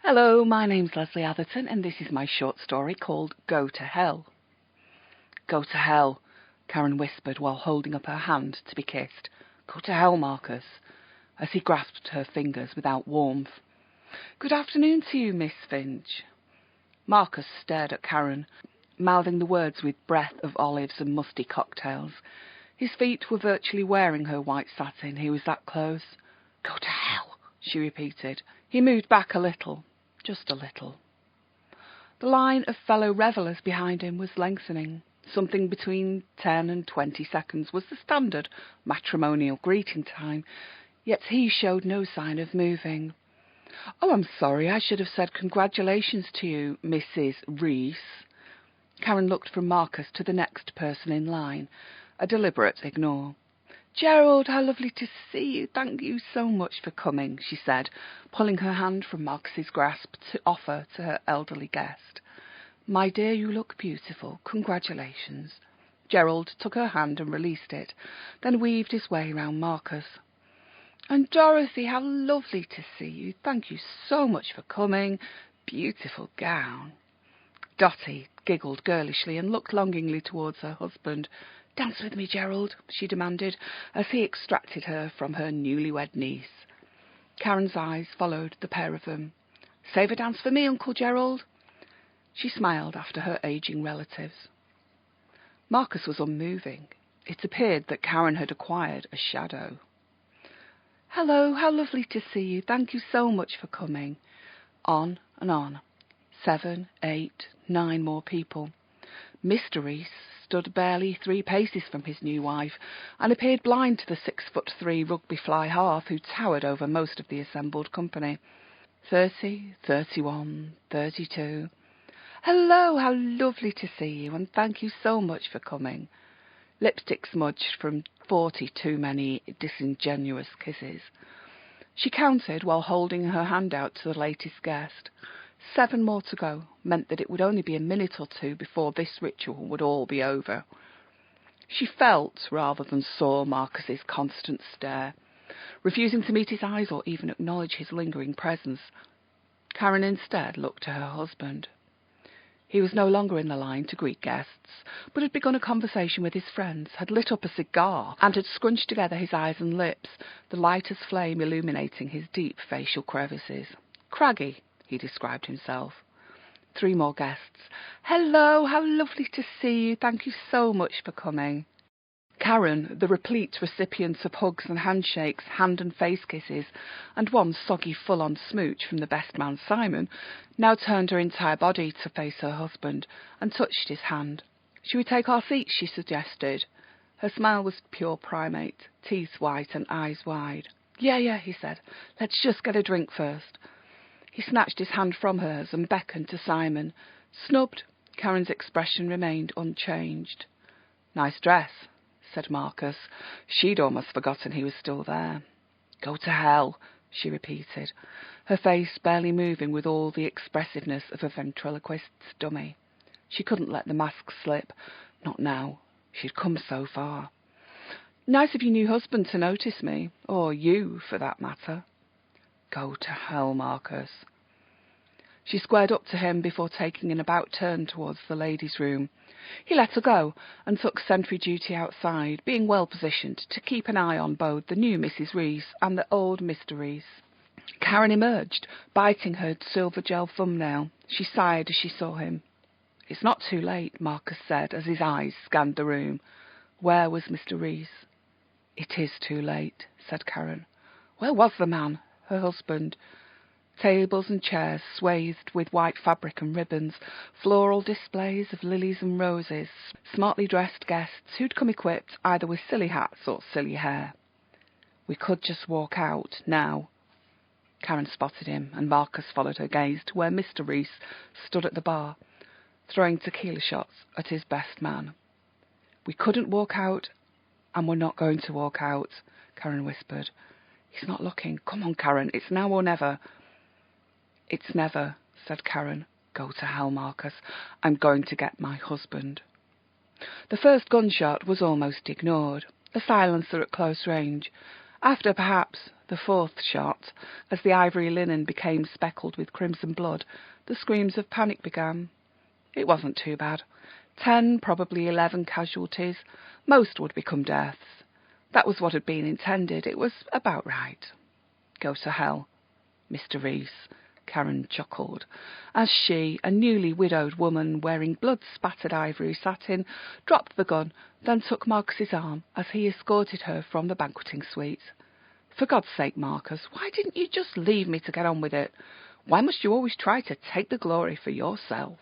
Hello, my name's Lesley Atherton, and this is my short story called Go to Hell. Go to hell, Karen whispered while holding up her hand to be kissed. Go to hell, Marcus, as he grasped her fingers without warmth. Good afternoon to you, Miss Finch. Marcus stared at Karen, mouthing the words with breath of olives and musty cocktails. His feet were virtually wearing her white satin. He was that close. Go to hell, she repeated. He moved back a little, just a little. The line of fellow revellers behind him was lengthening. Something between 10 and 20 seconds was the standard matrimonial greeting time, yet he showed no sign of moving. Oh, I'm sorry, I should have said congratulations to you, Mrs. Reads. Karen looked from Marcus to the next person in line, a deliberate ignore. Gerald, how lovely to see you. Thank you so much for coming, she said, pulling her hand from Marcus's grasp to offer to her elderly guest. My dear, you look beautiful. Congratulations. Gerald took her hand and released it, then weaved his way round Marcus. And Dorothy, how lovely to see you. Thank you so much for coming. Beautiful gown. Dotty giggled girlishly and looked longingly towards her husband. Dance with me, Gerald, she demanded, as he extracted her from her newlywed niece. Karen's eyes followed the pair of them. Save a dance for me, Uncle Gerald. She smiled after her ageing relatives. Marcus was unmoving. It appeared that Karen had acquired a shadow. Hello, how lovely to see you. Thank you so much for coming. On and on. 7, 8, 9 more people. Mr. Rees stood barely 3 paces from his new wife and appeared blind to the 6'3" rugby fly half who towered over most of the assembled company. 30, 31, 32. Hello, how lovely to see you, and thank you so much for coming. Lipstick smudged from 40 too many disingenuous kisses. She counted while holding her hand out to the latest guest. 7 more to go meant that it would only be a minute or 2 before this ritual would all be over. She felt, rather than saw, Marcus's constant stare, refusing to meet his eyes or even acknowledge his lingering presence. Karen instead looked to her husband. He was no longer in the line to greet guests, but had begun a conversation with his friends, had lit up a cigar, and had scrunched together his eyes and lips, the lightest flame illuminating his deep facial crevices. Craggy, he described himself. 3 more guests. Hello, how lovely to see you. Thank you so much for coming. Karen, the replete recipient of hugs and handshakes, hand and face kisses, and one soggy full-on smooch from the best man Simon, now turned her entire body to face her husband and touched his hand. Shall we take our seats, she suggested. Her smile was pure primate, teeth white and eyes wide. Yeah, he said. Let's just get a drink first. He snatched his hand from hers and beckoned to Simon. Snubbed, Karen's expression remained unchanged. Nice dress, said Marcus. She'd almost forgotten he was still there. Go to hell, she repeated, her face barely moving with all the expressiveness of a ventriloquist's dummy. She couldn't let the mask slip. Not now. She'd come so far. Nice of your new husband to notice me, or you, for that matter. Go to hell, Marcus. She squared up to him before taking an about turn towards the ladies' room. He let her go and took sentry duty outside, being well positioned to keep an eye on both the new Mrs. Rees and the old Mr. Rees. Karen emerged, biting her silver gel thumbnail. She sighed as she saw him. It's not too late, Marcus said as his eyes scanned the room. Where was Mr. Rees? It is too late, said Karen. Where was the man, her husband? Tables and chairs swathed with white fabric and ribbons, floral displays of lilies and roses, smartly dressed guests who'd come equipped either with silly hats or silly hair. We could just walk out, now. Karen spotted him, and Marcus followed her gaze to where Mr. Rees stood at the bar, throwing tequila shots at his best man. We couldn't walk out, and we're not going to walk out, Karen whispered. He's not looking. Come on, Karen, it's now or never. It's never, said Karen. Go to hell, Marcus. I'm going to get my husband. The first gunshot was almost ignored, a silencer at close range. After perhaps The fourth shot, as the ivory linen became speckled with crimson blood, the screams of panic began. It wasn't too bad. 10, probably 11 casualties. Most would become deaths. That was what had been intended. It was about right. Go to hell, Mr. Rees, Karen chuckled, as she, a newly widowed woman wearing blood-spattered ivory satin, dropped the gun, then took Marcus's arm as he escorted her from the banqueting suite. For God's sake, Marcus, why didn't you just leave me to get on with it? Why must you always try to take the glory for yourself?